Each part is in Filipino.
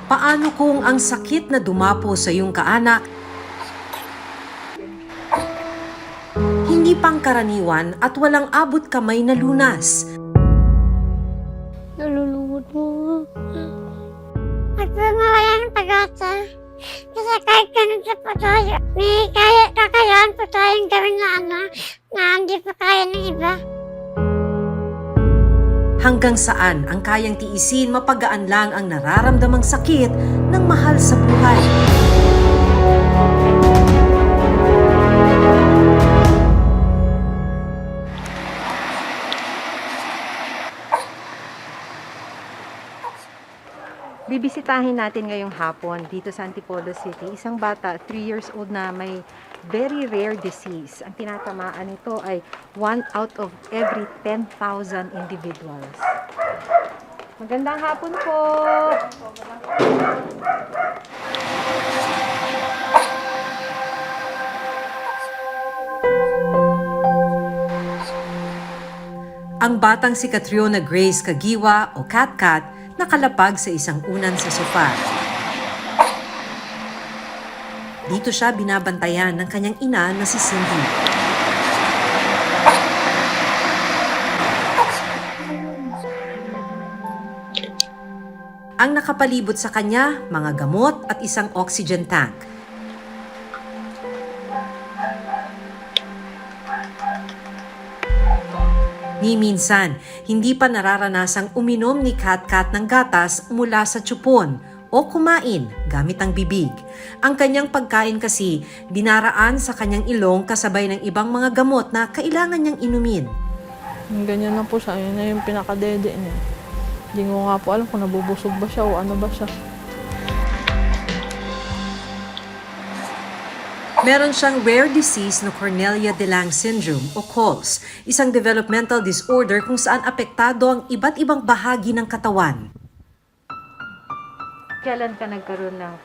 Paano kung ang sakit na dumapo sa iyong kaanak hindi pangkaraniwan at walang abot kamay na lunas? Nalulungkot mo. At pangalayan pag-asa. Kasi kahit ganun sa po tayo, may kakayaan po tayong gawin na hindi pa kaya ng iba. Hanggang saan ang kayang tiisin mapagaan lang ang nararamdamang sakit ng mahal sa buhay? Bibisitahin natin ngayong hapon dito sa Antipolo City, isang bata, 3 years old na may very rare disease. Ang tinatamaan nito ay 1 out of every 10,000 individuals. Magandang hapon po! Ang batang si Catriona Grace Kagiwa o Kat nakalapag sa isang unan sa sofa. Dito siya binabantayan ng kanyang ina na si Cindy. Ang nakapalibot sa kanya, mga gamot at isang oxygen tank. Ni minsan, hindi pa nararanasang uminom ni Kat ng gatas mula sa tsupon o kumain gamit ang bibig. Ang kanyang pagkain kasi dinaraan sa kanyang ilong kasabay ng ibang mga gamot na kailangan niyang inumin. Ganyan na po siya, yun na yung pinakadede niya. Hindi ko nga po alam kung nabubusog ba siya o ano ba siya. Meron siyang rare disease na Cornelia de Lange syndrome o COLS, isang developmental disorder kung saan apektado ang iba't ibang bahagi ng katawan. Kailan ka nagkaroon ng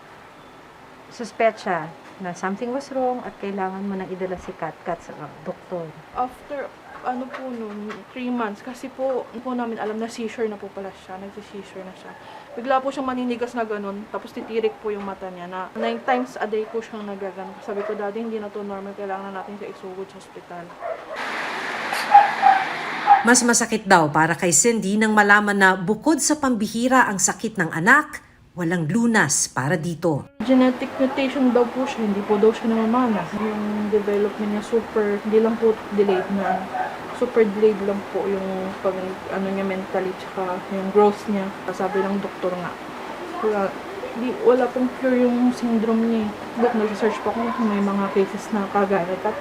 suspecha na something was wrong at kailangan mo nang idala si Kat sa doktor? After, ano po nun, 3 months, kasi po namin alam na seizure na po pala siya, nagsi-seizure na siya. Bigla po siyang maninigas na ganun, tapos titirik po yung mata niya na 9 times a day po siyang nagagano. Sabi ko, Daddy, hindi na to normal, kailangan natin siya isugod sa ospital. Mas masakit daw para kay Cindy nang malaman na bukod sa pambihira ang sakit ng anak, walang lunas para dito. Genetic mutation daw po siya, hindi po daw siya namamana. Yung development niya hindi lang po delayed na, super delayed lang po yung niya mentally, tsaka yung growth niya. Sabi ng doktor nga, wala pong cure yung syndrome niya. But nag-search po ako kung may mga cases na kagaya ni Kat.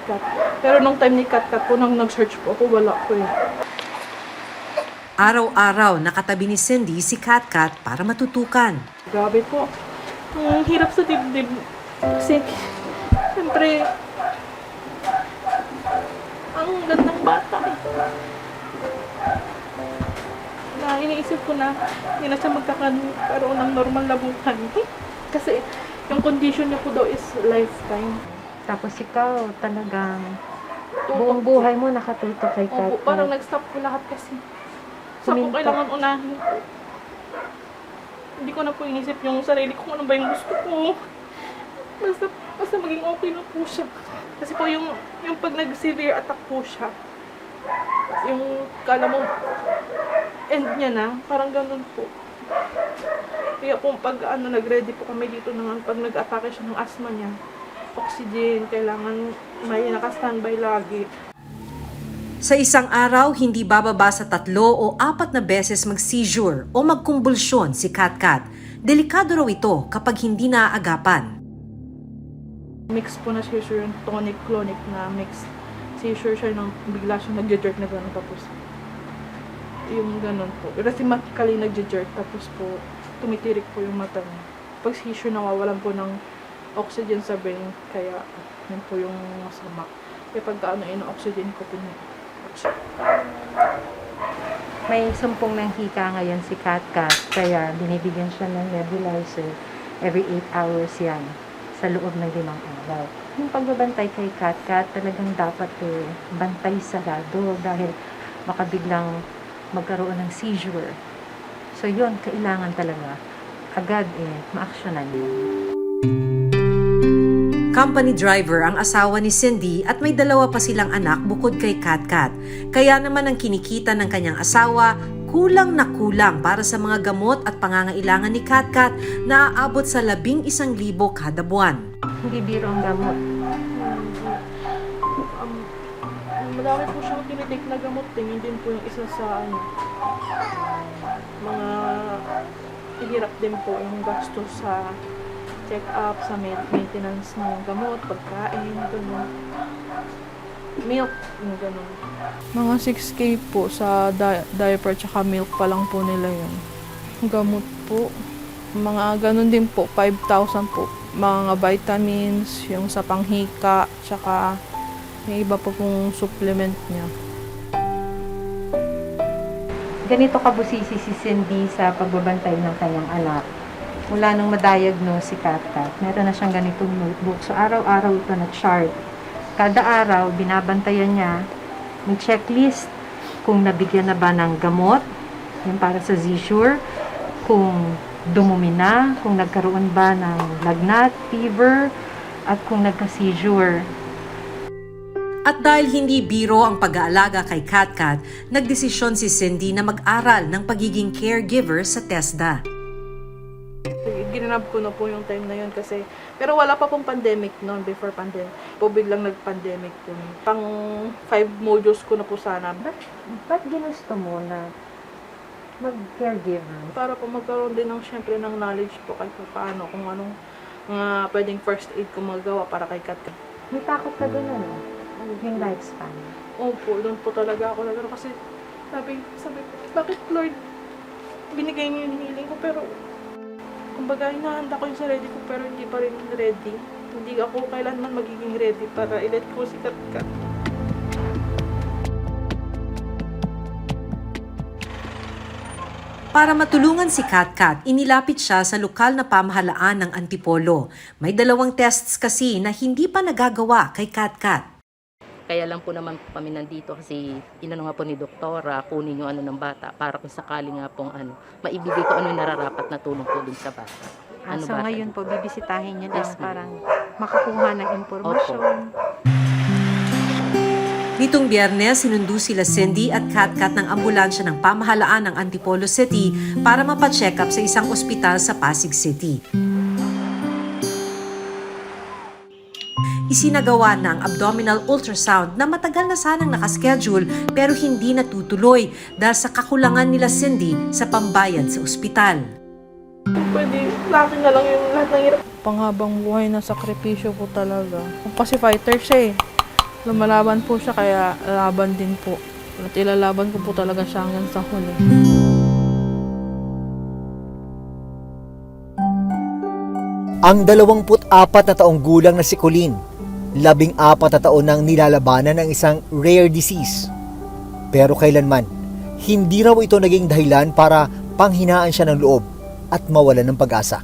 Pero nung time ni Kat po, nang nag-search po ako, wala po eh. Araw-araw nakatabi ni Cindy si Kat para matutukan. Grabe po. Ang hirap sa dibdib. Kasi, siyempre, ang gandang bata eh. Na iniisip ko na hindi na siya magkakaroon ng normal na buhay. Kasi, yung condition niya po daw is lifetime. Tapos ikaw talagang buong buhay mo nakatutok kay Kat. Opo, parang nag-stop ko lahat kasi. Sa ko kailangan unahin ko. Hindi ko na po inisip yung sarili ko, ano ba yung gusto ko. Basta maging okay na po siya. Kasi po yung pag nag-severe attack po siya, yung kala mo end niya na, parang ganun po. Kaya po pag nag-ready po kami dito naman, pag nag-atake siya ng asthma niya, oxygen, kailangan may naka-standby lagi. Sa isang araw, hindi bababa sa 3 o 4 na beses mag-seizure o magkumbulsyon si Kat. Delikado raw ito kapag hindi naaagapan. Mix po na seizure yung tonic-clonic na mix. Seizure siya nang bigla siya nag-jerk na gano'n tapos yung gano'n po. Rhythmically nag-jerk tapos po tumitirik po yung mata niya. Pag seizure nawawalan po ng oxygen sa brain kaya yun po yung masama. Kaya pagka ino-oxygen ko po niya. May sumpong ng hika ngayon si Kat, kaya binibigyan siya ng nebulizer every 8 hours yan sa loob ng 5 araw. Yung pagbabantay kay Kat, talagang dapat bantay sarado dahil baka biglang magkaroon ng seizure. So yun, kailangan talaga agad ma-actionan yun. Company driver ang asawa ni Cindy at may 2 pa silang anak bukod kay Katkat. Kaya naman ang kinikita ng kanyang asawa, kulang na kulang para sa mga gamot at pangangailangan ni Katkat na aabot sa 11,000 kada buwan. Hindi biro ang gamot. Madami po siyang tinitake na gamot. Tingin din po yung isa sa mga hirap din po yung gastos sa check-up, sa maintenance ng gamot, pagkain, gano'n. Milk, yung gano'n. Mga 6K po sa diaper tsaka milk pa lang po nila yun. Gamot po. Mga gano'n din po, 5,000 po. Mga vitamins, yung sa panghika, tsaka may iba pa pong supplement niya. Ganito kabusisi si Cindy sa pagbabantay ng kanyang anak. Mula nung ma-diagnose si Katkat, meron na siyang ganitong notebook. So, araw-araw ito na chart. Kada araw, binabantayan niya, may checklist kung nabigyan na ba ng gamot, yung para sa seizure, kung dumumi na, kung nagkaroon ba ng lagnat, fever, at kung nagka-seizure. At dahil hindi biro ang pag-aalaga kay Katkat, nagdesisyon si Cindy na mag-aral ng pagiging caregiver sa TESDA. Ginanap ko na po yung time na yun kasi, pero wala pa pong pandemic noon, before pandemic. Po biglang nag-pandemic yun. Pang 5 modules ko na po sana. Ba't ginusto mo na mag-caregiver? Para po magkaroon din ng, syempre, ng knowledge po kahit paano, kung anong pwedeng first aid ko magawa para kay Katkat. May takot ka doon, ano? Yung lifespan. Opo, doon po talaga ako nagano kasi sabi ko, bakit Lord, binigay niyo yung hinihiling ko pero kumbaga hinahanda ko yung sarili ko pero hindi pa rin ready. Hindi ako kailanman magiging ready para i-let ko si Katkat. Para matulungan si Katkat, inilapit siya sa lokal na pamahalaan ng Antipolo. May 2 tests kasi na hindi pa nagagawa kay Katkat. Kaya lang po naman po kami nandito kasi inano nga po ni doktora, kunin yung ano ng bata para kung sakali nga pong maibigay ko ano yung nararapat na tulong po dun sa bata. So bata? ngayon po, bibisitahin niyo Yes, lang parang makakuha ng impormasyon. Nitong Biyernes, sinundo sila Cindy at Katkat ng ambulansya ng pamahalaan ng Antipolo City para mapacheck up sa isang ospital sa Pasig City. Isinagawa na ang abdominal ultrasound na matagal na sanang nakaschedule pero hindi natutuloy dahil sa kakulangan nila Cindy sa pambayad sa ospital. Pwede, laki na lang yung lahat ng hirap. Panghabang buhay na sakripisyo po talaga. Kasi fighter siya eh. Lumalaban po siya kaya laban din po. At ilalaban ko po talaga siya hanggang sa huli. Ang 24 na taong gulang na si Colleen, 14 na taon nang nilalabanan ng isang rare disease. Pero kailanman, hindi raw ito naging dahilan para panghinaan siya ng loob at mawalan ng pag-asa.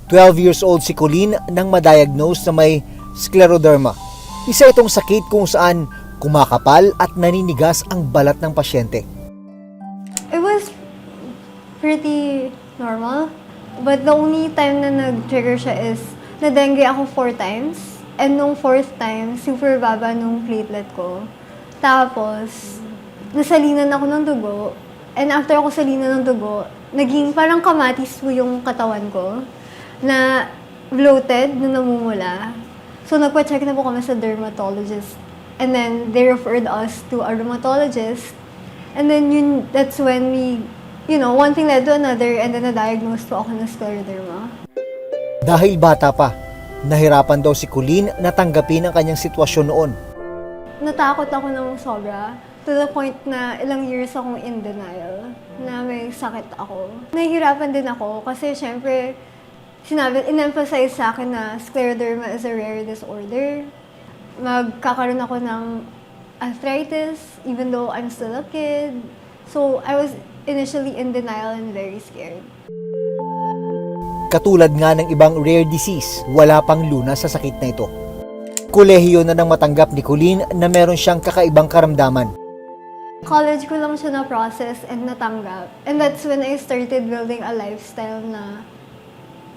12 years old si Colleen nang ma-diagnose na may scleroderma. Isa itong sakit kung saan kumakapal at naninigas ang balat ng pasyente. It was pretty normal. But the only time na nag-trigger siya is na-dengue ako 4 times. And nung 4th time, super baba nung platelet ko. Tapos, nasalinan ako ng dugo. And after ako salinan ng dugo, naging parang kamatis po yung katawan ko. Na bloated, na namumula. So, nagpa-check na po kami sa dermatologist. And then, they referred us to a rheumatologist. And then, that's when we, one thing led to another. And then, na-diagnose po ako ng scleroderma. Dahil bata pa, nahirapan daw si Colleen na tanggapin ang kanyang sitwasyon noon. Natakot ako ng sobra. To the point na ilang years akong in denial na may sakit ako. Nahihirapan din ako kasi syempre, in-emphasize sa akin na scleroderma is a rare disorder. Magkakaroon ako ng arthritis even though I'm still a kid. So I was initially in denial and very scared. Katulad nga ng ibang rare disease, wala pang lunas sa sakit na ito. Kolehiyo na nang matanggap ni Colleen na meron siyang kakaibang karamdaman. College ko lang siya na-process and natanggap. And that's when I started building a lifestyle na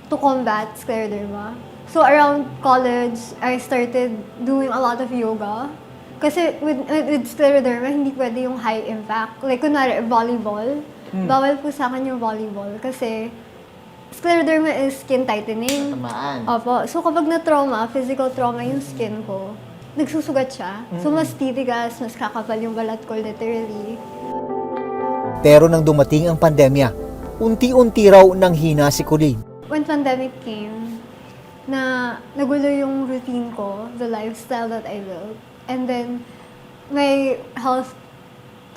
to combat scleroderma. So around college, I started doing a lot of yoga. Kasi with scleroderma, hindi pwede yung high impact. Like, kunwari, volleyball. Bawal po sa akin yung volleyball kasi scleroderma is skin tightening. Tamaan. Opo. So, kapag na-trauma, physical trauma yung skin ko, nagsusugat siya. So, mas titigas, mas kakapal yung balat ko, literally. Pero nang dumating ang pandemya, unti-unti raw nang hina si Colleen. When pandemic came, na nagulo yung routine ko, the lifestyle that I built. And then, my health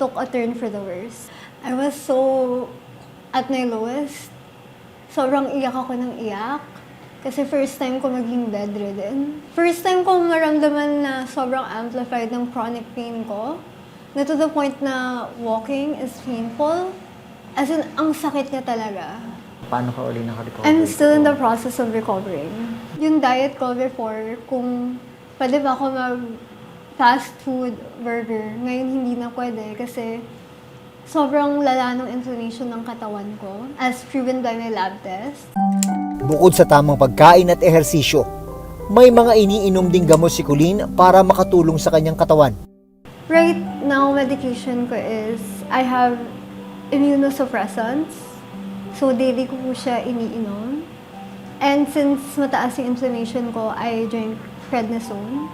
took a turn for the worse. I was so at my lowest. Sobrang iyak ako ng iyak. Kasi first time ko maging bedridden. First time ko maramdaman na sobrang amplified ng chronic pain ko. Na to the point na walking is painful. As in, ang sakit niya talaga. Paano ka uli naka-recover? I'm still in the process of recovering. Yung diet ko before, kung pwede ba ako mag-fast food burger, ngayon hindi na pwede kasi sobrang lala ng inflammation ng katawan ko as proven by my lab test. Bukod sa tamang pagkain at ehersisyo, may mga iniinom ding gamot si Colleen para makatulong sa kanyang katawan. Right now, medication ko is, I have immunosuppressants. So, daily ko po siya iniinom. And since mataas yung inflammation ko, I drink prednisone.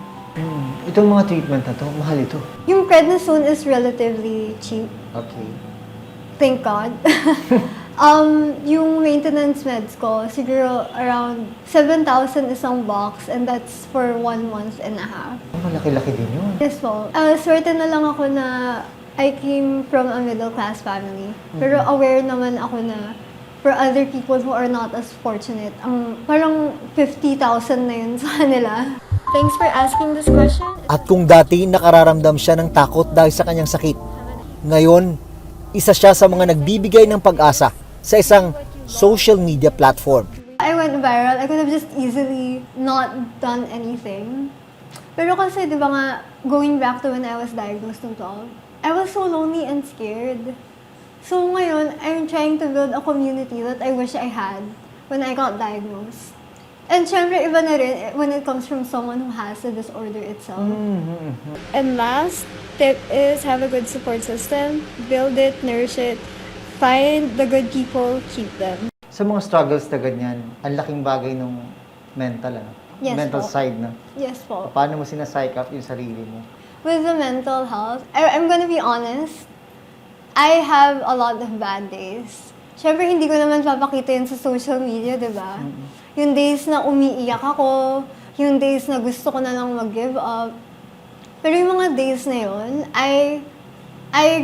Itong mga treatment na to, mahal ito. Yung prednisone is relatively cheap. Okay. Thank God. Yung maintenance meds ko, siguro around 7,000 isang box and that's for 1 month and a half. Malaki-laki din yun. Yes po. Swerte na lang ako na I came from a middle-class family. Pero aware naman ako na for other people who are not as fortunate, parang 50,000 na yun sa kanila. Thanks for asking this question. At kung dati nakararamdam siya ng takot dahil sa kanyang sakit, ngayon, isa siya sa mga nagbibigay ng pag-asa sa isang social media platform. I went viral. I could have just easily not done anything. Pero kasi, di ba nga, going back to when I was diagnosed ng 12, I was so lonely and scared. So ngayon, I'm trying to build a community that I wish I had when I got diagnosed. And syempre, iba na rin when it comes from someone who has the disorder itself. And last tip is have a good support system. Build it, nourish it. Find the good people, keep them. Sa mga struggles na ganyan, ang laking bagay ng mental, ano? Yes Mental po. side, no? Yes po. Paano mo sinasike up yung sarili mo? With the mental health, I'm gonna be honest, I have a lot of bad days. Siyempre, hindi ko naman papakita yun sa social media, di ba? Yung days na umiiyak ako, yung days na gusto ko na lang mag-give up. Pero yung mga days na yun, I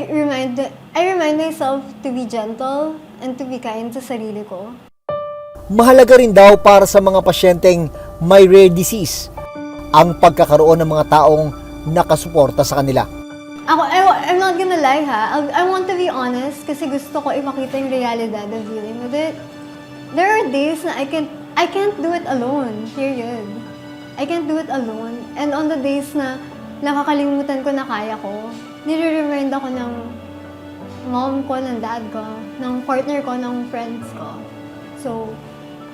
remind myself to be gentle and to be kind sa sarili ko. Mahalaga rin daw para sa mga pasyenteng may rare disease ang pagkakaroon ng mga taong nakasuporta sa kanila. I'm not gonna lie ha. I want to be honest kasi gusto ko ipakita yung realidad of dealing with it. There are days na I can't do it alone, period. I can't do it alone. And on the days na nakakalimutan ko na kaya ko, nire-remind ako ng mom ko, ng dad ko, ng partner ko, ng friends ko. So,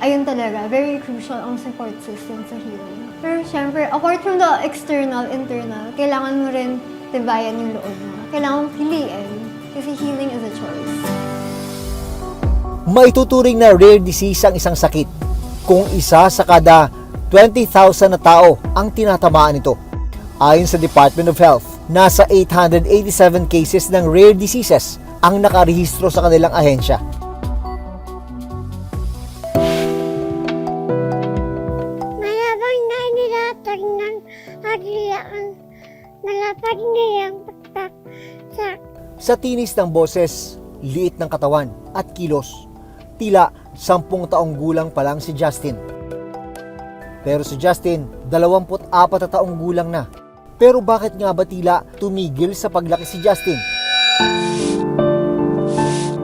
ayun talaga, very crucial ang support system sa healing. Pero syempre, apart from the external, internal, kailangan mo rin tibayan yung loob mo. Kailangan mong piliin kasi healing is a choice. Maituturing na rare disease ang isang sakit kung isa sa kada 20,000 na tao ang tinatamaan nito. Ayon sa Department of Health, nasa 887 cases ng rare diseases ang nakarehistro sa kanilang ahensya. Mayabang na inilatag ng agliaan. Malapag niyang pagtak sa Sa tinis ng boses, liit ng katawan at kilos, tila 10 taong gulang pa lang si Justin. Pero si Justin, 24 na taong gulang na. Pero bakit nga ba tila tumigil sa paglaki si Justin?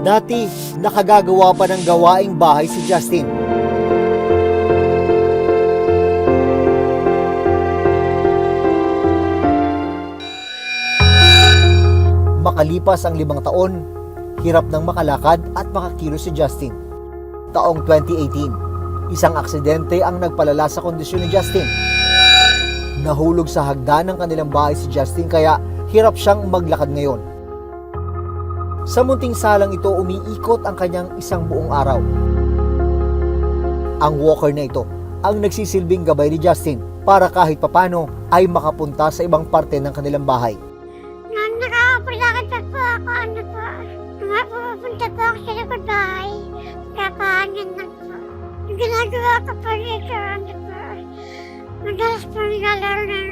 Dati, nakagagawa pa ng gawaing bahay si Justin. Makalipas ang 5 taon, hirap nang makalakad at makakilos si Justin. Taong 2018, Isang aksidente ang nagpalala sa kondisyon ni Justin. Nahulog sa hagdan ng kanilang bahay si Justin kaya hirap siyang maglakad ngayon. Sa munting salang ito, umiikot ang kanyang isang buong araw. Ang walker na ito ang nagsisilbing gabay ni Justin para kahit papano ay makapunta sa ibang parte ng kanilang bahay. Nung nakakapalakad pa po ako, pupunta po ako sa likod bahay. Kakaanin lang po. Yung ginagawa ko po dito, madalas po naglalaro ng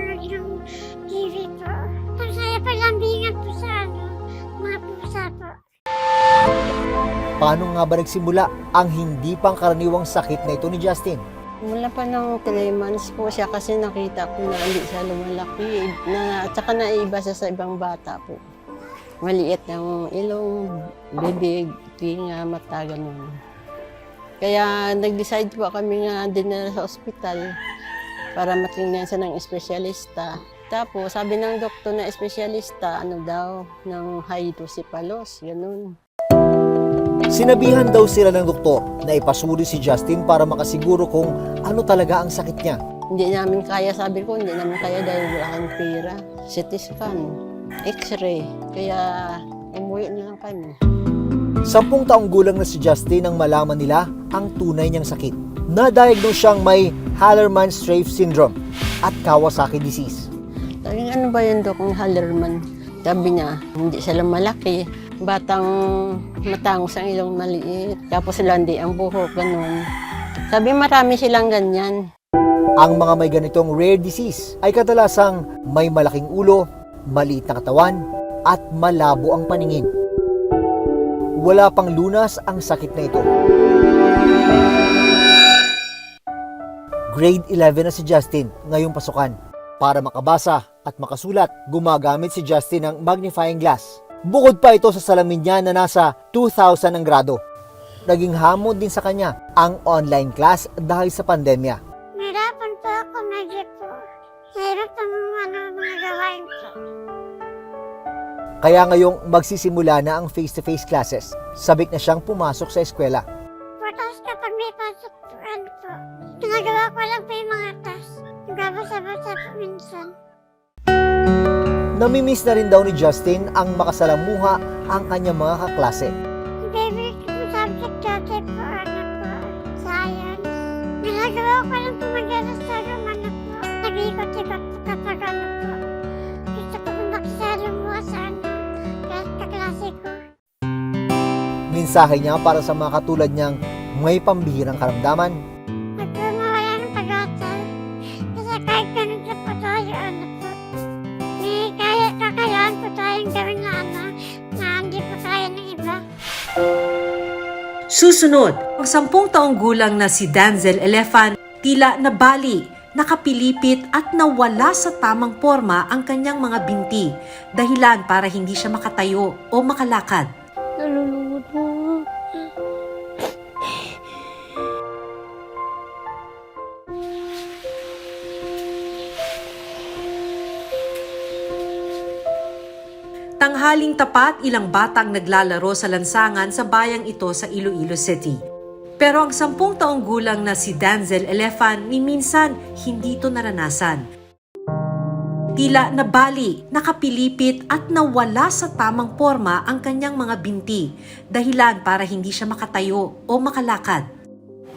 TV po. Ang saya pa lambingan po sa mga pusa po. Paano nga ba nagsimula ang hindi pangkaraniwang sakit na ito ni Justin? Mula pa ng 3 months po siya kasi nakita ko na hindi siya lumalaki. At saka naiba siya sa ibang bata po. Maliit ang ilong, bibig, tinga, mata, ganun. Kaya nag-decide po kami nga dinala sa ospital para matingnan siya ng espesyalista. Tapos sabi ng doktor na espesyalista, ano daw, ng hydrocephalus, ganun. Sinabihan daw sila ng doktor na ipasuri si Justin para makasiguro kung ano talaga ang sakit niya. Hindi namin kaya, sabi ko, hindi namin kaya dahil wala kang pera. CT scan, x-ray, kaya umuwi na lang kami. 10 taong gulang na si Justin nang malaman nila ang tunay niyang sakit. Na-diagnose siyang may Hallermann-Streiff syndrome at Kawasaki disease. Sabi nga, ano ba yun, Dok, ang Hallermann? Sabi niya, hindi sila malaki. Batang matangos ang ilong maliit. Tapos landi ang buhok, ganun. Sabi, marami silang ganyan. Ang mga may ganitong rare disease ay kadalasang may malaking ulo, maliit na katawan, at malabo ang paningin. Wala pang lunas ang sakit na ito. Grade 11 na si Justin ngayong pasukan. Para makabasa at makasulat, gumagamit si Justin ng magnifying glass. Bukod pa ito sa salamin niya na nasa 2,000 ang grado. Naging hamon din sa kanya ang online class dahil sa pandemya. Nahirapan po ako medyo po. Hirap ang mga gawain po. Kaya ngayong magsisimula na ang face-to-face classes, sabik na siyang pumasok sa eskwela. Tapos kapag may pasok po, ginagawa ko lang po yung mga task. Nagbabasa-basa po minsan. Namimiss na rin daw ni Justin ang makasalamuha ang kanyang mga kaklase. Yung favorite ko subject dati po, science. Ginagawa ko lang po mag-alas-alam, po. Nag-iikot-ikot po kapag po. Gusto ko po makisalamuha sa kaklase ko. Mensahe niya para sa mga katulad niyang may pambihirang karamdaman. At mawala ng pag-asa. Kasi kahit ganun sa po tayo, po. May kakayaan po tayong gawin na hindi po kaya ng iba. Susunod, ang 10 taong gulang na si Danzel Elefan, tila nabali, nakapilipit at nawala sa tamang porma ang kanyang mga binti, dahilan para hindi siya makatayo o makalakad. Nalulungkot mo. Tanghaling tapat, ilang bata ang naglalaro sa lansangan sa bayang ito sa Iloilo City. Pero ang 10 taong gulang na si Danzel Elefan ni minsan hindi ito naranasan. Tila nabali, nakapilipit at nawala sa tamang porma ang kanyang mga binti, dahilan para hindi siya makatayo o makalakad.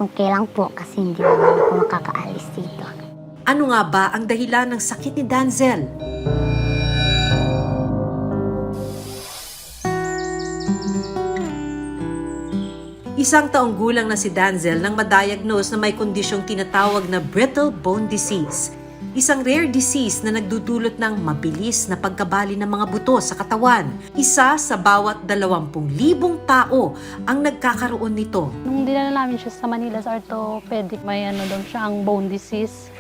Okay lang po kasi hindi naman ako makakaalis dito. Ano nga ba ang dahilan ng sakit ni Danzel? Isang taong gulang na si Danzel nang madiagnose na may kondisyong tinatawag na brittle bone disease. Isang rare disease na nagdudulot ng mabilis na pagkabali ng mga buto sa katawan. Isa sa bawat 20,000 tao ang nagkakaroon nito. Nung dinala namin siya sa Manila sa orthopedic, may doon siya ang bone disease.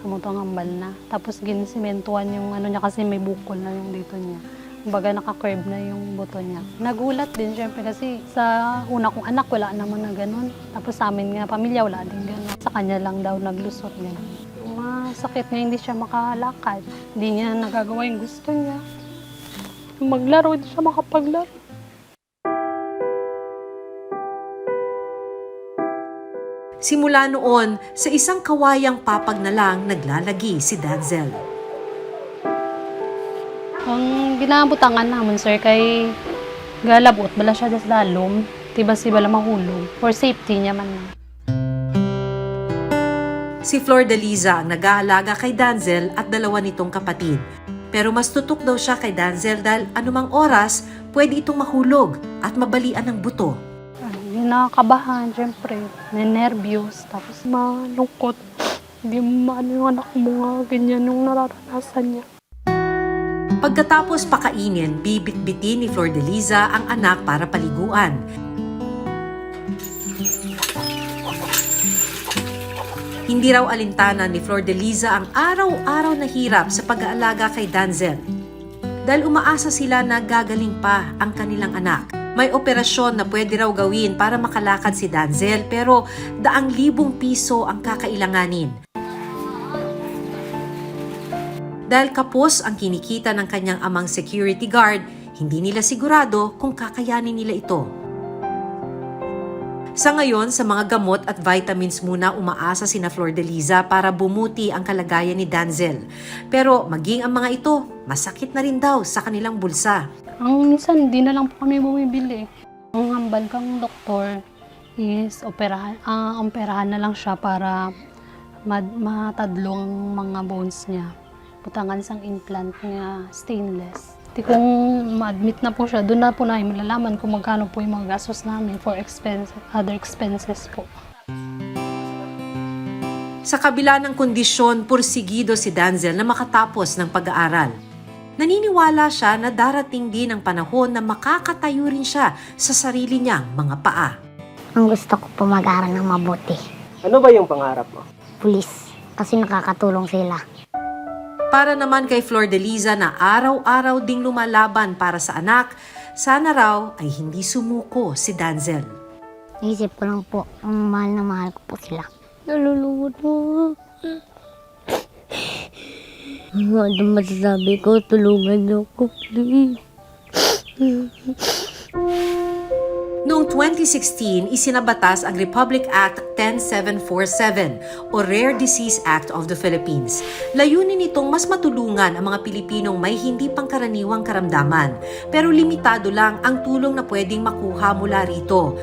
Kamutong ambal na. Tapos ginisimentuhan yung niya kasi may bukol na yung dito niya. Kumbaga naka-curve na yung buto niya. Nagulat din syempre kasi sa una kong anak wala naman na ganun. Tapos sa amin nga pamilya wala din ganun. Sa kanya lang daw naglusot ganun. Masakit niya, hindi siya makalakad. Hindi niya nagagawa yung gusto niya. Yung maglaro, hindi siya makapaglaro. Simula noon, sa isang kawayang papag na lang naglalagi si Danzel. Ang ginabutangan naman, sir, kay galabot, bala siya sa lalom. Tiba si bala mahulog. For safety niya man na. Si Flor de Liza ang nag-aalaga kay Danzel at dalawa nitong kapatid. Pero mas tutok daw siya kay Danzel dahil anumang oras, pwede itong mahulog at mabalian ng buto. Yung nakakabahan, syempre. Nervyos, tapos malungkot. Hindi mo maano yung anak mo nga, ganyan yung nararanasan niya. Pagkatapos pakainin, bibit-bitin ni Flor de Liza ang anak para paliguan. Hindi raw alintana ni Flor de Liza ang araw-araw na hirap sa pag-aalaga kay Danzel. Dahil umaasa sila na gagaling pa ang kanilang anak. May operasyon na pwede raw gawin para makalakad si Danzel pero 200,000 piso ang kakailanganin. Dahil kapos ang kinikita ng kanyang amang security guard, hindi nila sigurado kung kakayanin nila ito. Sa ngayon, sa mga gamot at vitamins muna umaasa sina Flor de Liza para bumuti ang kalagayan ni Danzel. Pero maging ang mga ito, masakit na rin daw sa kanilang bulsa. Ang minsan, hindi na lang po kami bumibili. Ang hambal kang doktor is operahan na lang siya para matadlong mga bones niya. Butangan sang implant niya, stainless. Kung ma-admit na po siya, doon na po namin malalaman kung magkano po yung mga gastos namin for other expenses po. Sa kabila ng kondisyon, pursigido si Danzel na makatapos ng pag-aaral. Naniniwala siya na darating din ang panahon na makakatayo rin siya sa sarili niyang mga paa. Ang gusto ko po mag-aaral ng mabuti. Ano ba yung pangarap mo? Pulis. Kasi nakakatulong sila. Para naman kay Flor de Liza na araw-araw ding lumalaban para sa anak, sana raw ay hindi sumuko si Danzel. Naisip ko lang po, ang mahal na mahal ko po sila. Nalulungkot po. Ano masasabi ko, tulungan niyo ko, please. Noong 2016, isinabatas ang Republic Act 10747 o Rare Disease Act of the Philippines. Layunin nitong mas matulungan ang mga Pilipinong may hindi pangkaraniwang karamdaman, pero limitado lang ang tulong na pwedeng makuha mula rito.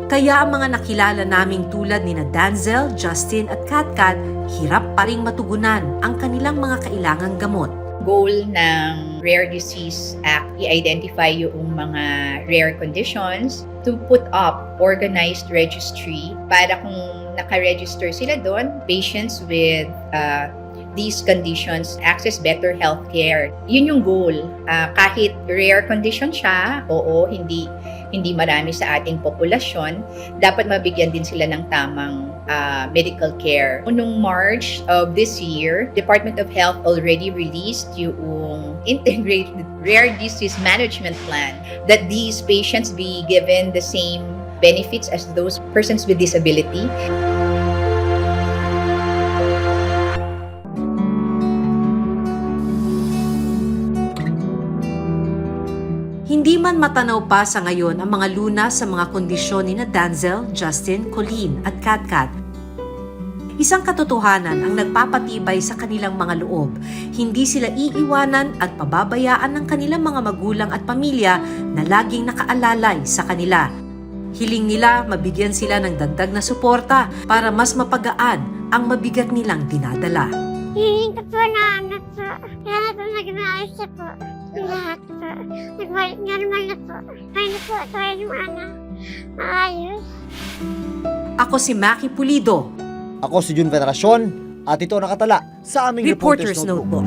Kaya ang mga nakilala naming tulad ni Danzel, Justin at Katkat, hirap pa ring matugunan ang kanilang mga kailangang gamot. Goal ng Rare Disease Act, i-identify yung mga rare conditions, to put up organized registry para kung naka-register sila doon, patients with these conditions access better healthcare. Yun yung goal. Kahit rare condition siya, oo, hindi marami sa ating populasyon, dapat mabigyan din sila ng tamang medical care. Noong March of this year, Department of Health already released yung Integrated Rare Disease Management Plan that these patients be given the same benefits as those persons with disability. Hindi man matanaw pa sa ngayon ang mga lunas sa mga kondisyon ni Danzel, Justin, Colleen at Katkat. Isang katotohanan ang nagpapatibay sa kanilang mga loob. Hindi sila iiwanan at pababayaan ng kanilang mga magulang at pamilya na laging nakaalalay sa kanila. Hiling nila mabigyan sila ng dagdag na suporta para mas mapagaan ang mabigat nilang dinadala. Hiling ko po na anak po. Kaya po nag-maayos siya po. Lahat po. Nagbalik nga naman na po. Kaya na po tayo ng anak. Maayos. Ako si Maki Pulido. Ako si Jun Veneracion at ito nakatala sa aming Reporter's Notebook.